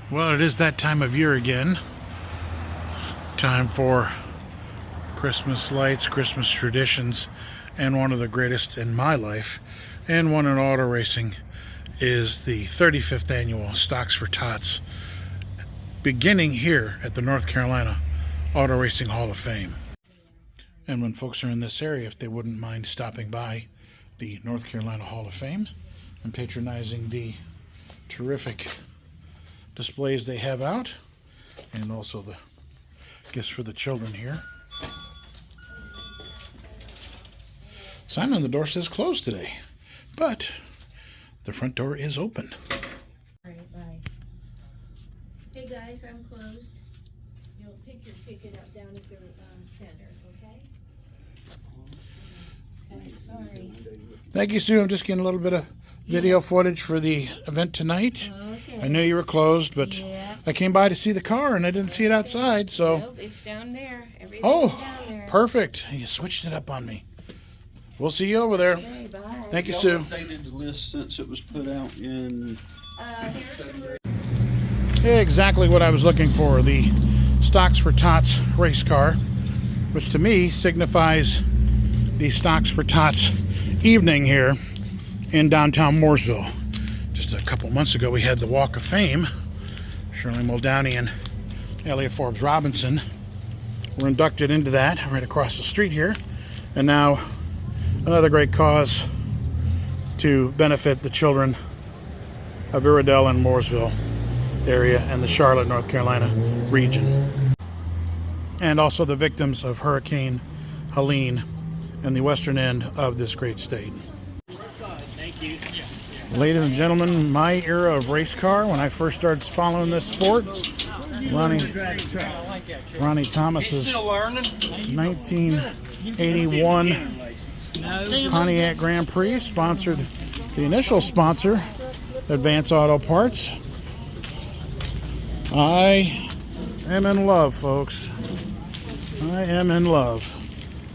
Well, it is that time of year again. Time for Christmas lights, Christmas traditions, and one of the greatest in my life, and one in auto racing, is the 35th annual Stocks For Tots, beginning here at the North Carolina Auto Racing Hall of Fame. And when folks are in this area, if they wouldn't mind stopping by the North Carolina Hall of Fame and patronizing the terrific displays they have out, and also the gifts for the children here. Sign on the door says closed today, but the front door is open. All right, bye. Hey guys, I'm closed. You'll pick your ticket up down at the center, okay? Okay, sorry. Thank you, Sue. I'm just getting a little bit of video footage for the event tonight. Okay. I knew you were closed, but I came by to see the car and I didn't see it outside, so. Nope, it's down there. Everything's down there. Perfect. You switched it up on me. We'll see you over there. Okay, bye. Thank you, Sue. Updated the list since it was put out in. Exactly what I was looking for. The Stocks For Tots race car, which to me signifies the Stocks For Tots evening here in downtown Mooresville. Just a couple months ago we had the Walk of Fame. Shirley, Muldowney, and Elliott Forbes Robinson were inducted into that right across the street here. And now another great cause to benefit the children of Waddell and Mooresville area and the Charlotte, North Carolina region. And also the victims of Hurricane Helene and the western end of this great state. Thank you. Ladies and gentlemen, my era of race car, when I first started following this sport, Ronnie Thomas's 1981 Pontiac Grand Prix sponsored the initial sponsor, Advance Auto Parts. I am in love, folks. I am in love.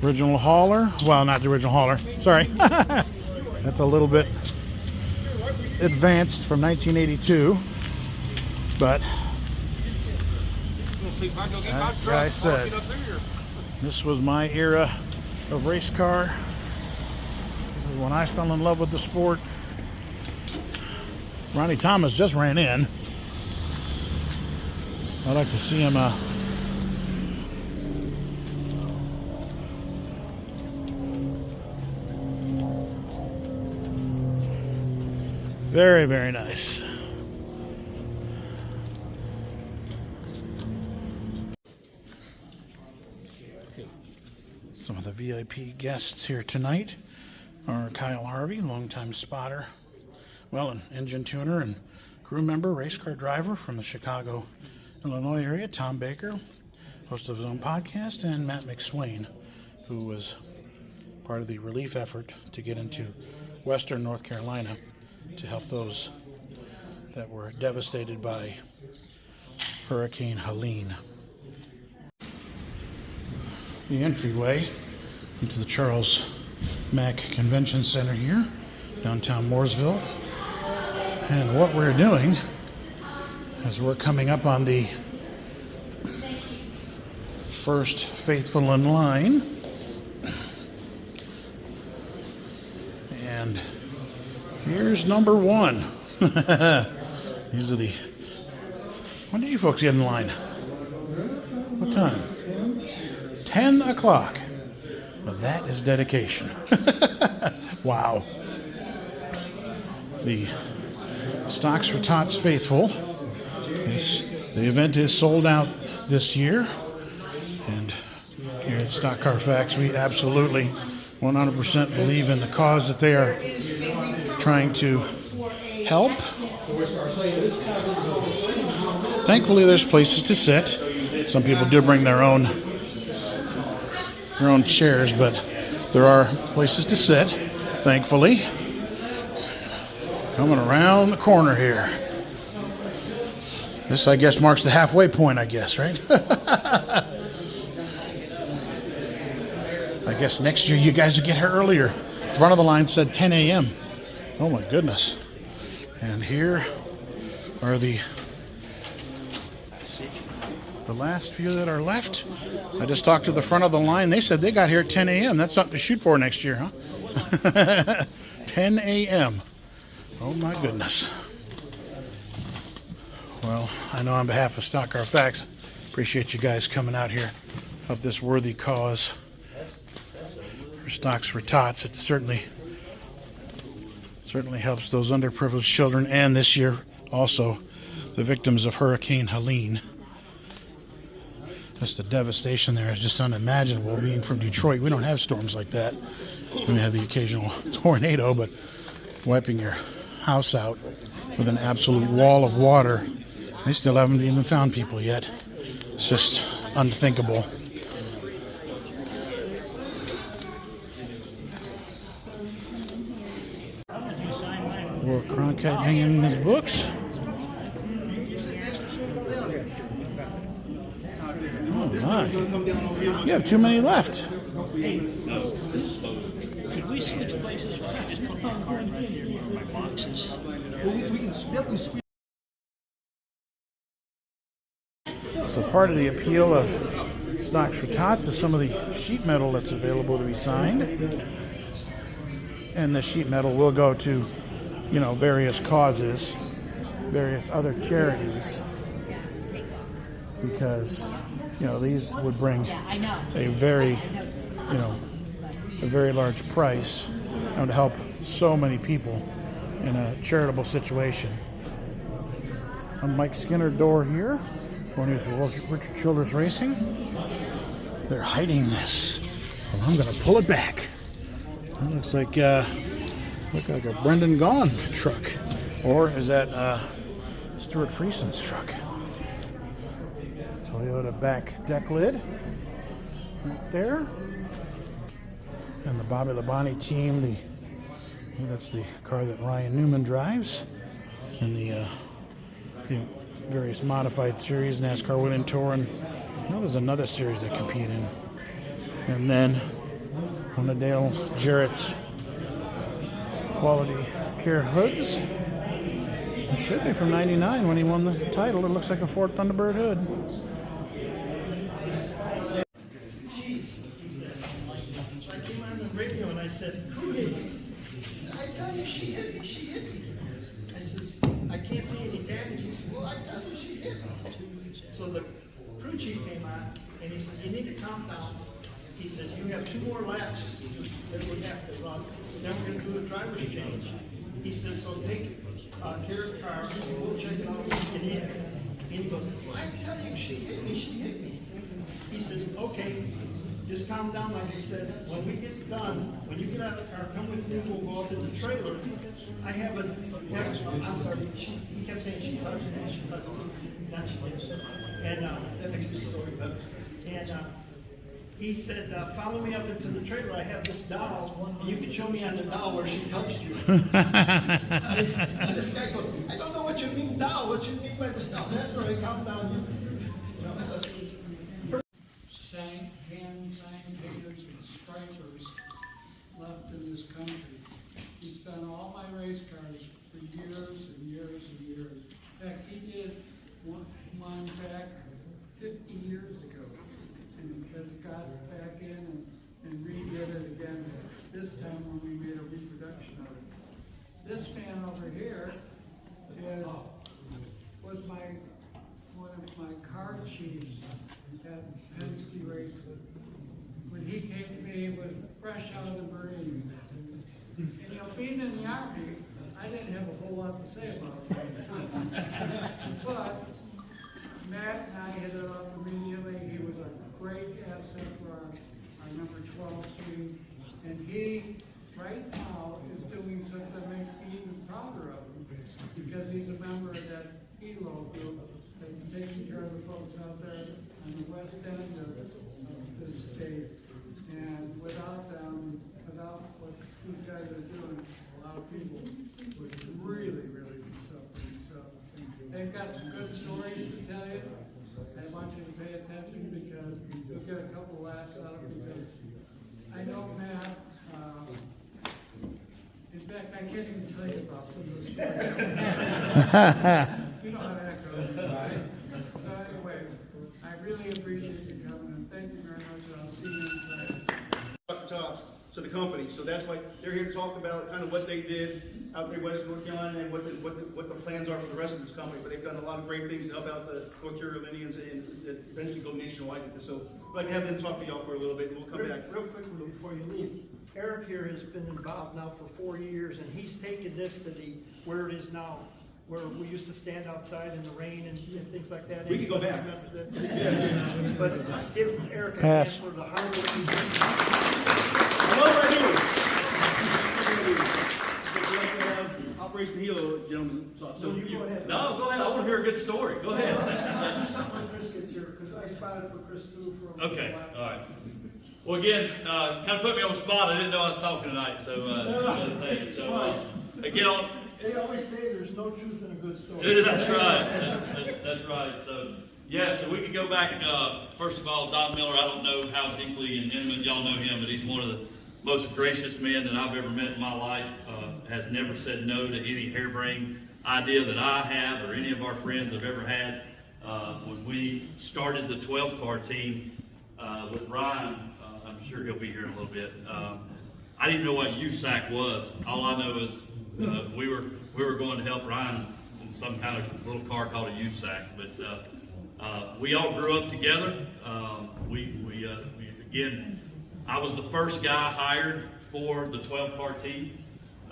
Original hauler. Well, not the original hauler. Sorry. That's a little bit advanced from 1982. But like I said, this was my era of race car. This is when I fell in love with the sport. Ronnie Thomas just ran in. I'd like to see him very, very nice. Some of the VIP guests here tonight are Kyle Harvey, longtime spotter, well, an engine tuner and crew member, race car driver from the Chicago, Illinois area, Tom Baker, host of his own podcast, and Matt McSwain, who was part of the relief effort to get into western North Carolina to help those that were devastated by Hurricane Helene. The entryway into the Charles Mack Convention Center here, downtown Mooresville. And what we're doing is we're coming up on the first faithful in line. And here's number one. These are the... When did you folks get in line? What time? 10 o'clock. Well, that is dedication. Wow. The Stocks For Tots faithful. The event is sold out this year. And here at Stock Car Facts, we absolutely 100% believe in the cause that they are trying to help. Thankfully, there's places to sit. Some people do bring their own chairs, but there are places to sit, thankfully. Coming around the corner here. This, I guess, marks the halfway point, I guess, right? I guess next year you guys will get here earlier. Front of the line said 10 a.m. Oh, my goodness. And here are the the last few that are left. I just talked to the front of the line. They said they got here at 10 a.m. That's something to shoot for next year, huh? 10 a.m. Oh, my goodness. Well, I know on behalf of Stock Car Facts, appreciate you guys coming out here, help this worthy cause for Stocks for Tots. It certainly helps those underprivileged children, and this year also the victims of Hurricane Helene. Just the devastation there is just unimaginable. Being from Detroit, we don't have storms like that. We have the occasional tornado, but wiping your house out with an absolute wall of water. They still haven't even found people yet. It's just unthinkable. Or Cronkite hanging his books. Oh my. You have too many left. Could we switch places? I just put my card right here where my box is. Well, we can definitely squeeze. So part of the appeal of Stocks for Tots is some of the sheet metal that's available to be signed. And the sheet metal will go to, various causes, various other charities. Because, these would bring a very large price and to help so many people in a charitable situation. On Mike Skinner door here, going to use Richard Childress Racing. They're hiding this. Well, I'm going to pull it back. That looks like a Brendan Gaughan truck. Or is that Stuart Frieson's truck? Toyota back deck lid right there. And the Bobby Labonte team, that's the car that Ryan Newman drives. And the various modified series, NASCAR Winning Tour, and there's another series they compete in. And then one of Dale Jarrett's quality care hoods. It should be from '99 when he won the title. It looks like a Ford Thunderbird hood. And I said, who hit me? She said, I tell you, she hit me. I says, I can't see any damage. He said, well, I tell you, she hit me. So the crew chief came on, and he said, you need to calm down. He says, you have 2 more laps that we have to run. Then we're going to do a driver's change. He says, so take Kerry's car, we'll check it out when we get in. And he goes, well, I tell you, she hit me. He says, okay. Just calm down, like I said. When we get done, when you get out of the car, come with me, we'll go up to the trailer. I haven't, I'm sorry, he kept saying she touched me, not she did. And that makes the story better. And he said, follow me up into the trailer, I have this doll, and you can show me on the doll where she touched you. And this guy goes, I don't know what you mean doll, what you mean by this doll. That's all right, calm down. Sign painters and stripers left in this country. He's done all my race cars for years and years and years. In fact, he did one back 50 years ago and has got back in and redid it again this time when we made a reproduction of it. This man over here was one of my car chiefs at Penske Racing. When he came to me, he was fresh out of the Marines. And being in the Army, I didn't have a whole lot to say about it. But Matt and I hit it up immediately. He was a great asset for our number 12 team. And he, right now, is doing something that makes me even prouder of him, because he's a member of that ELO group that's taking care of the folks out there on the west end of this state. And without them, without what these guys are doing, a lot of people would really, really be suffering. So they've got some good stories to tell you. I want you to pay attention because you'll get a couple laughs out of it, because I know Matt, in fact, I can't even tell you about some of the stories. You know how that goes, right? So anyway, I really company. So that's why they're here to talk about kind of what they did out there in Western North Carolina and what the plans are for the rest of this company. But they've done a lot of great things to help out the North Carolinians and eventually go nationwide with this. So I'd like to have them talk to y'all for a little bit, and we'll come back. Real quickly before you leave, Erik here has been involved now for 4 years, and he's taken this to where it is now, where we used to stand outside in the rain and things like that. We can go back. Yeah. But give Erik a Pass. hand for the hard work he's done. Hello, right here. Would you like to have Operation Heal, gentlemen? So You go ahead. No, go ahead. I want to hear a good story. Go ahead. Something when Chris gets here, because I spotted for Chris too from. Okay, all right. Well, again, kind of put me on the spot. I didn't know I was talking tonight, so again, They always say there's no truth in a good story. that's right. That's right. So, yeah, so we could go back. First of all, Don Miller, I don't know how deeply in Inman y'all know him, but he's one of the most gracious men that I've ever met in my life. Has never said no to any harebrained idea that I have or any of our friends have ever had. When we started the 12-car team with Ryan, I'm sure he'll be here in a little bit. I didn't know what USAC was. All I know is we were going to help Ryan in some kind of little car called a USAC. But we all grew up together. Again, I was the first guy hired for the 12-car team.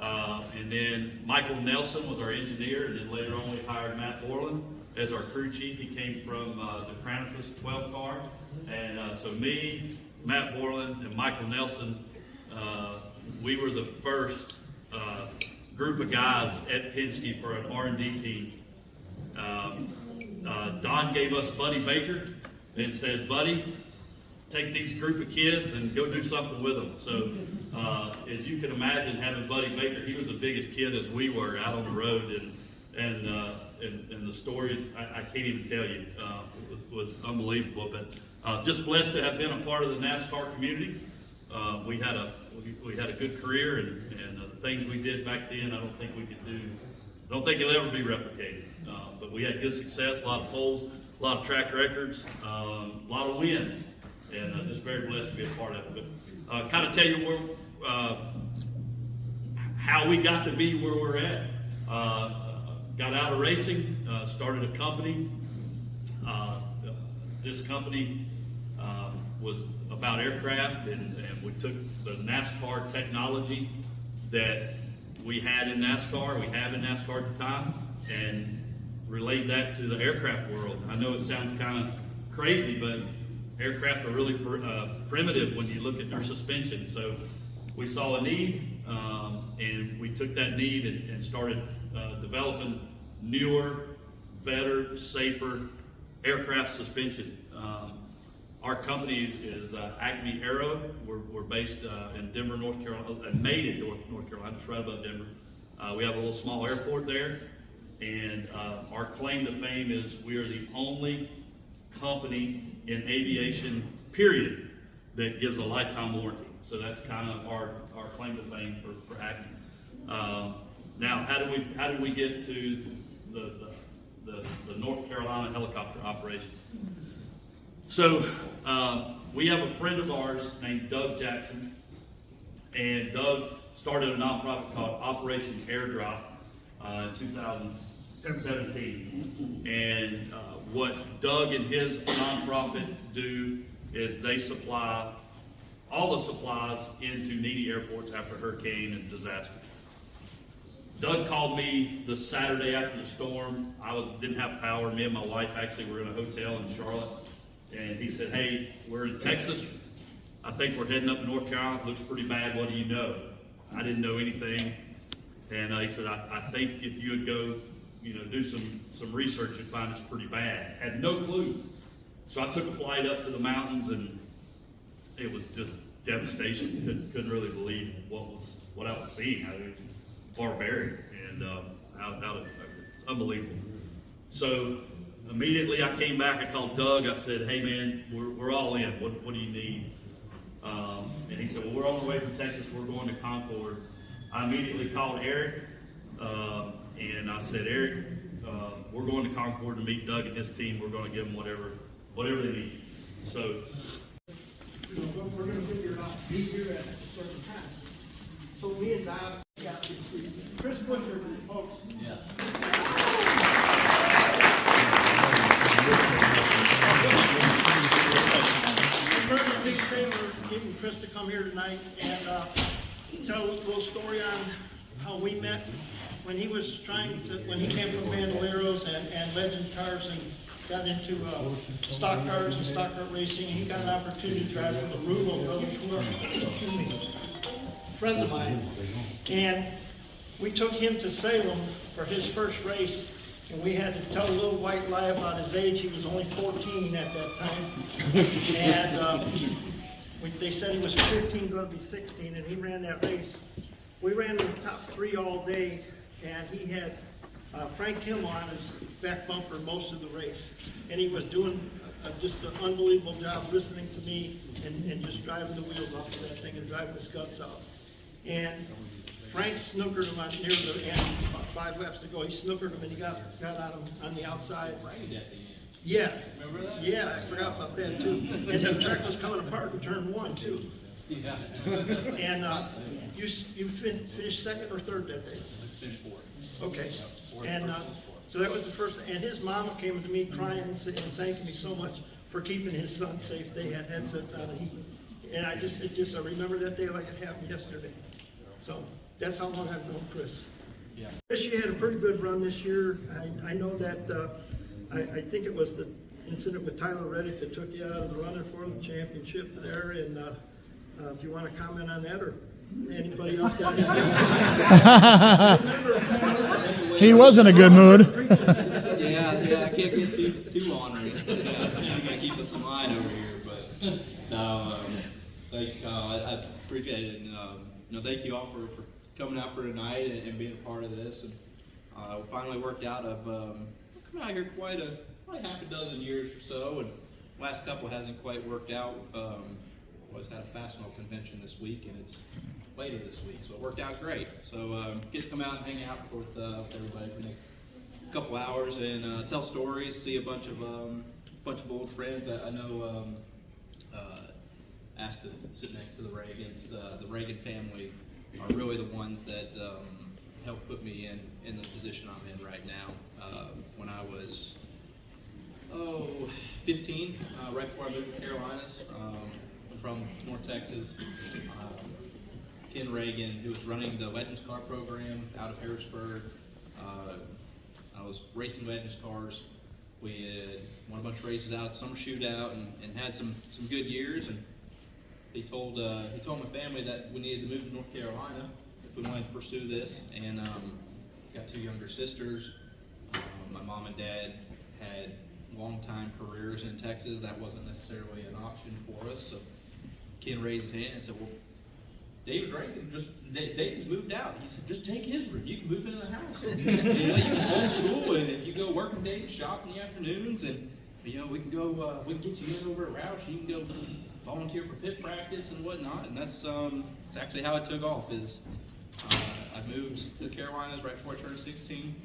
And then Michael Nelson was our engineer, and then later on we hired Matt Borland as our crew chief. He came from the Krampus 12-car. And so me, Matt Borland, and Michael Nelson, we were the first group of guys at Penske for an R&D team. Don gave us Buddy Baker and said, Buddy, take these group of kids and go do something with them. So as you can imagine, having Buddy Baker, he was the biggest kid as we were out on the road, and the stories I can't even tell you. It was unbelievable. But just blessed to have been a part of the NASCAR community. We had a good career, and the things we did back then, I don't think we could do. I don't think it'll ever be replicated. But we had good success, a lot of poles, a lot of track records, a lot of wins, and just very blessed to be a part of it. But kind of tell you where, how we got to be where we're at. Got out of racing, started a company. This company was about aircraft, and we took the NASCAR technology that we had in NASCAR, we have in NASCAR at the time, and relayed that to the aircraft world. I know it sounds kind of crazy, but aircraft are really primitive when you look at their suspension. So we saw a need, and we took that need and started developing newer, better, safer aircraft suspension. Our company is Acme Aero. We're based in Denver, North Carolina, made in North Carolina, just right above Denver. We have a little small airport there, and our claim to fame is we are the only company in aviation, period, that gives a lifetime warranty. So that's kind of our claim to fame for Acme. Now, how did we get to the North Carolina helicopter operations? So we have a friend of ours named Doug Jackson, and Doug started a nonprofit called Operation Airdrop in 2017. And what Doug and his nonprofit do is they supply all the supplies into needy airports after hurricane and disaster. Doug called me the Saturday after the storm. Didn't have power. Me and my wife actually were in a hotel in Charlotte. And he said, hey, we're in Texas. I think we're heading up to North Carolina. It looks pretty bad. What do you know? I didn't know anything. And he said, I think if you would go, do some research, you'd find it's pretty bad. Had no clue. So I took a flight up to the mountains, and it was just devastation. Couldn't really believe what I was seeing. It was barbaric, and it's unbelievable. So immediately I came back, I called Doug, I said, hey man, we're all in, what do you need? And he said, well, we're on the way from Texas, we're going to Concord. I immediately called Erik, and I said, Erik, we're going to Concord to meet Doug and his team, we're going to give them whatever they need. So you know, we're gonna figure it out, be here at a certain time. So me and Don got to see Chris Buescher, folks. Yes. We're a big favor getting Chris to come here tonight and tell a little story on how we met when he was when he came from Bandoleros and Legend Cars and got into stock cars and stock car racing. He got an opportunity to drive for the Rulo brothers, who are friends of mine. And we took him to Salem for his first race, and we had to tell a little white lie about his age. He was only 14 at that time. And they said he was 15, going to be 16, and he ran that race. We ran the top 3 all day, and he had Frank Kimmel on his back bumper most of the race. And he was doing just an unbelievable job listening to me and just driving the wheels off of that thing and driving his guts out. And Frank snookered him on near the end, about 5 laps to go. He snookered him and he got on him on the outside. Yeah. Remember that? Yeah, I forgot about that too. And the track was coming apart in turn 1 too. Yeah. And you finished second or third that day? Finished 4th. Okay. And so that was the first, and his mama came to me crying and thanking me so much for keeping his son safe. They had headsets on, and I remember that day like it happened yesterday. So that's how long I've known Chris. Yeah. Chris, you had a pretty good run this year. I know that, I think it was the incident with Tyler Reddick that took you out of the running for the championship there, and if you want to comment on that, or anybody else got anything? He was in a good mood. Yeah, I can't get too ornery. I'm gonna keep us in line over here, but no, I appreciate it, and thank you all for coming out for tonight and being a part of this. And we finally worked out. I've come out here probably half a dozen years or so, and last couple hasn't quite worked out. Was had a Fastenal convention this week, and it's later this week, so it worked out great. So get to come out and hang out with everybody for the next couple hours and tell stories, see a bunch of old friends. I know asked to sit next to the Ragans. The Ragan family are really the ones that helped put me in the position I'm in right now. When I was 15, right before I moved to the Carolinas, from North Texas. Ken Ragan, who was running the Legends Car program out of Harrisburg. I was racing Legends cars. We had won a bunch of races out, summer shootout, and had some good years. And he told my family that we needed to move to North Carolina if we wanted to pursue this. And got 2 younger sisters. My mom and dad had long-time careers in Texas. That wasn't necessarily an option for us. So Ken raised his hand and said, well, David's moved out. He said, just take his room. You can move into the house. You can homeschool, and if you go work in David's shop in the afternoons, and we can go, we can get you in over at Roush. You can go volunteer for pit practice and whatnot. And that's actually how it took off. I moved to the Carolinas right before I turned 16.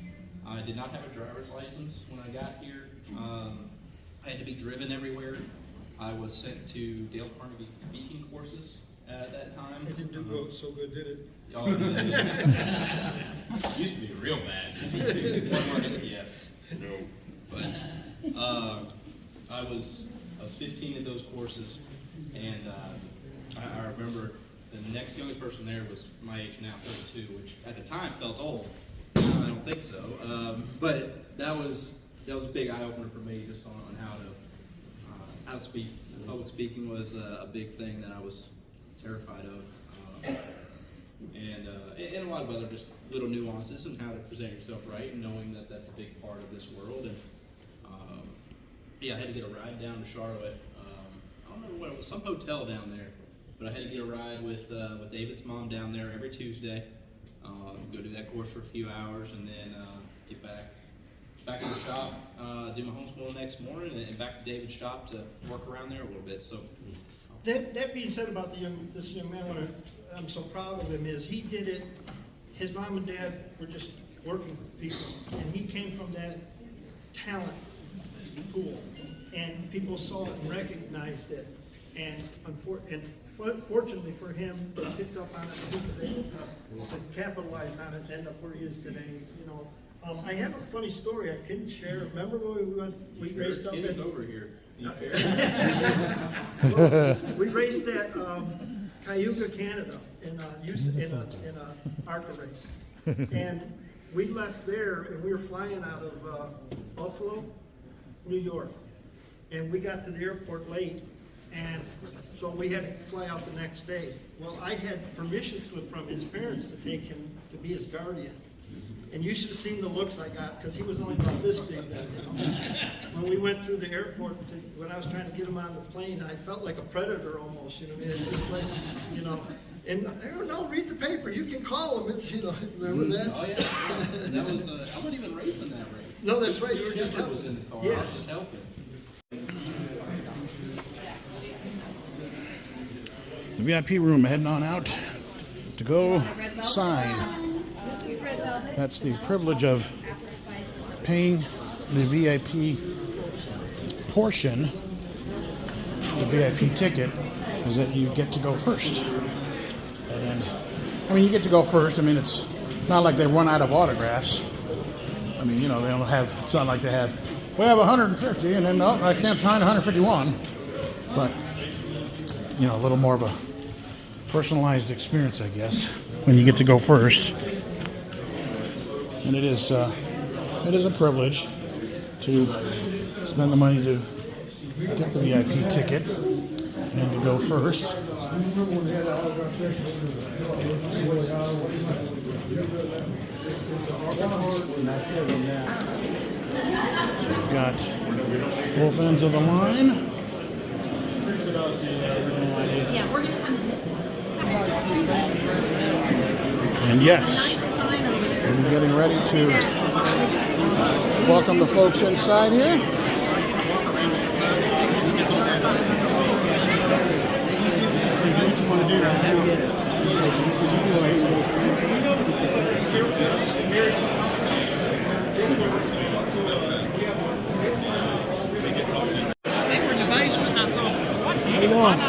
I did not have a driver's license when I got here. I had to be driven everywhere. I was sent to Dale Carnegie speaking courses at that time. It didn't do so good, did it? Oh, it used to be real bad. Yes. No. But I was 15 in those courses, and I remember the next youngest person there was my age now, 32, which at the time felt old. I don't think so. But that was a big eye opener for me, just on how to speak. Public speaking was a big thing that I was terrified of, and a lot of other just little nuances and how to present yourself right, and knowing that that's a big part of this world. And I had to get a ride down to Charlotte. I don't remember what it was, some hotel down there, but I had to get a ride with David's mom down there every Tuesday. Go do that course for a few hours, and then get back to the shop, do my homeschool the next morning, and back to David's shop to work around there a little bit. So that being said about this young man, what I'm so proud of him is he did it. His mom and dad were just working people, and he came from that talent pool, and people saw it and recognized it. And fortunately for him, he picked up on it, he was able to capitalize on it, end up where he is today, you know. I have a funny story I couldn't share. Remember when we raced up at... over here. We raced at Cayuga, Canada, in a ARCA race. And we left there, and we were flying out of Buffalo, New York. And we got to the airport late, and so we had to fly out the next day. Well, I had permission slip from his parents to take him to be his guardian. And you should have seen the looks I got, because he was only about this big then, you know. When we went through the airport, when I was trying to get him on the plane, I felt like a predator almost, you know. It's just like, you know, and no, read the paper, you can call him, it's, you know, remember that? Oh, yeah. That was, I wasn't even racing that race. No, that's right, you were just Shepard helping. was in the car, Yeah. I was just helping. The VIP room, heading on out to go sign. That's the privilege of paying the VIP portion, the VIP ticket, is that you get to go first. And, I mean, you get to go first. I mean, it's not like they run out of autographs. I mean, you know, they don't have, it's not like they have, we have 150 and then, no, I can't sign 151. But, you know, a little more of a personalized experience, I guess, when you get to go first. And it is a privilege to spend the money to get the VIP ticket and to go first. So we've got both ends of the line. Yeah, we're gonna come. And yes, we're getting ready to welcome the folks inside here.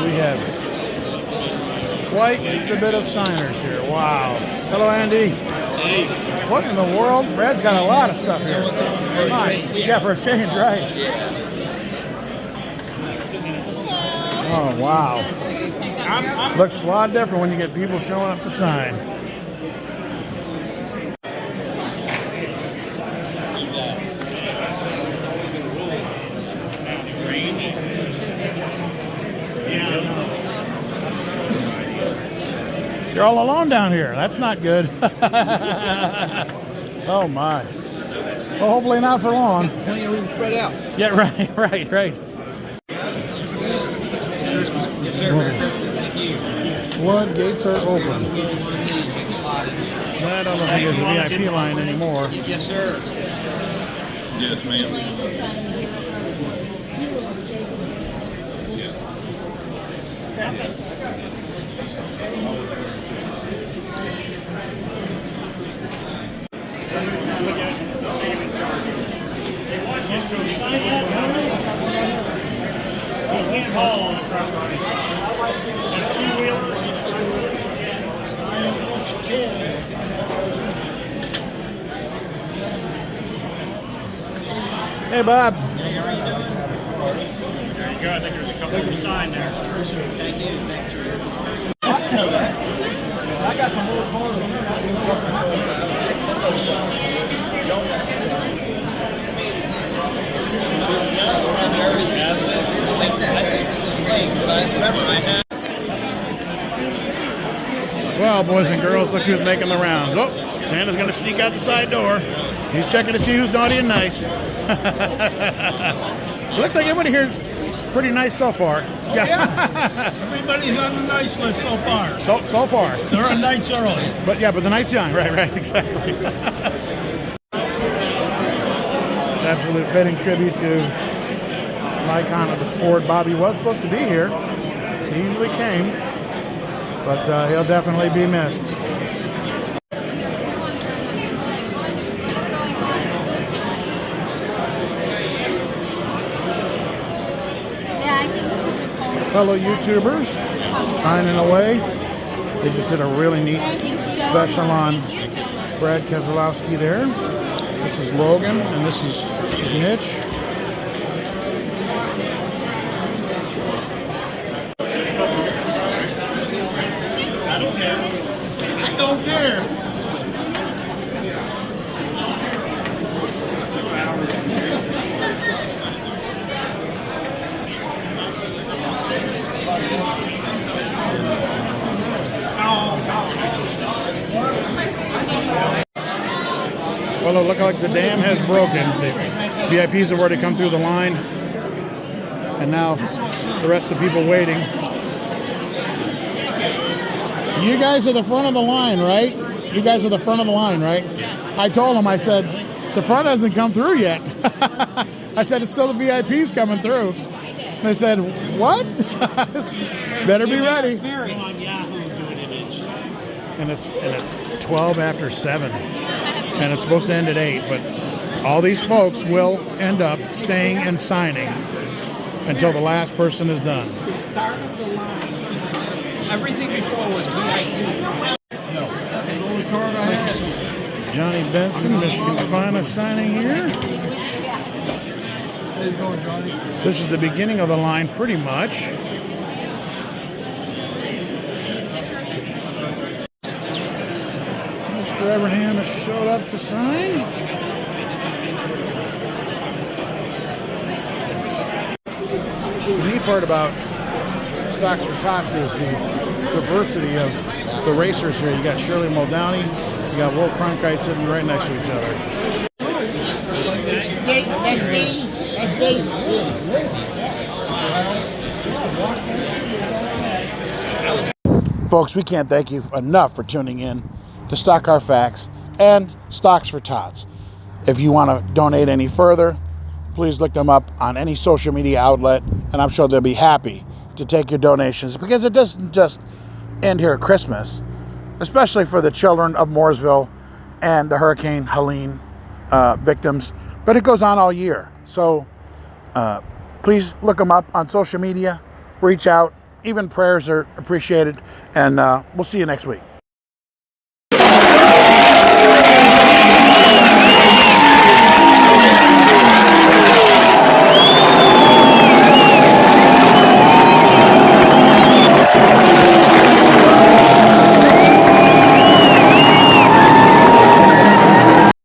We have quite a bit of signers here. Wow. Hello, Andy. Hey. What in the world? Brad's got a lot of stuff here. Yeah, for a change, right? Oh, wow. Looks a lot different when you get people showing up to sign. You're all alone down here. That's not good. Oh, my. Well, hopefully not for long. Plenty of room spread out. Yeah, right. Yes, sir. Thank you. Floodgates are open. I don't think there's a VIP line anymore. Yes, sir. Yes, ma'am. Hey, Bob. There you go. I think there's a couple of sign there. Thank you. Thanks, sir. I got some more cars in Well, boys and girls, look who's making the rounds. Oh, Santa's going to sneak out the side door. He's checking to see who's naughty and nice. Looks like everybody here is pretty nice so far. Yeah. Everybody's on the nice list so far. So far. They're on nights early. But yeah, but the night's young. Right, exactly. Absolute fitting tribute to an icon of the sport. Bobby was supposed to be here. He usually came, but he'll definitely be missed. fellow YouTubers signing away. They just did a really neat special on Brad Keselowski there. This is Logan, and this is Mitch. I don't care. Well, it looked like the dam has broken. The VIPs have already come through the line. And now the rest of the people waiting. You guys are the front of the line, right? You guys are the front of the line, right? I told them, I said, the front hasn't come through yet. I said, it's still the VIPs coming through. They said, what? Better be ready. And it's 12 after 7. And it's supposed to end at 8. But all these folks will end up staying and signing until the last person is done. Start of the line. Everything before was VIP. Johnny Benson, Michigan finest signing here. This is the beginning of the line, pretty much. Mr. Evernham has showed up to sign. The neat part about Stocks For Tots is the diversity of the racers here. You got Shirley and Muldowney, you got Will Cronkite sitting right next to each other. Folks, we can't thank you enough for tuning in to Stock Car Facts and Stocks For Tots. If you want to donate any further, please look them up on any social media outlet, and I'm sure they'll be happy to take your donations, because it doesn't just end here at Christmas, especially for the children of Mooresville and the Hurricane Helene victims, but it goes on all year. So please look them up on social media, reach out, even prayers are appreciated, and we'll see you next week.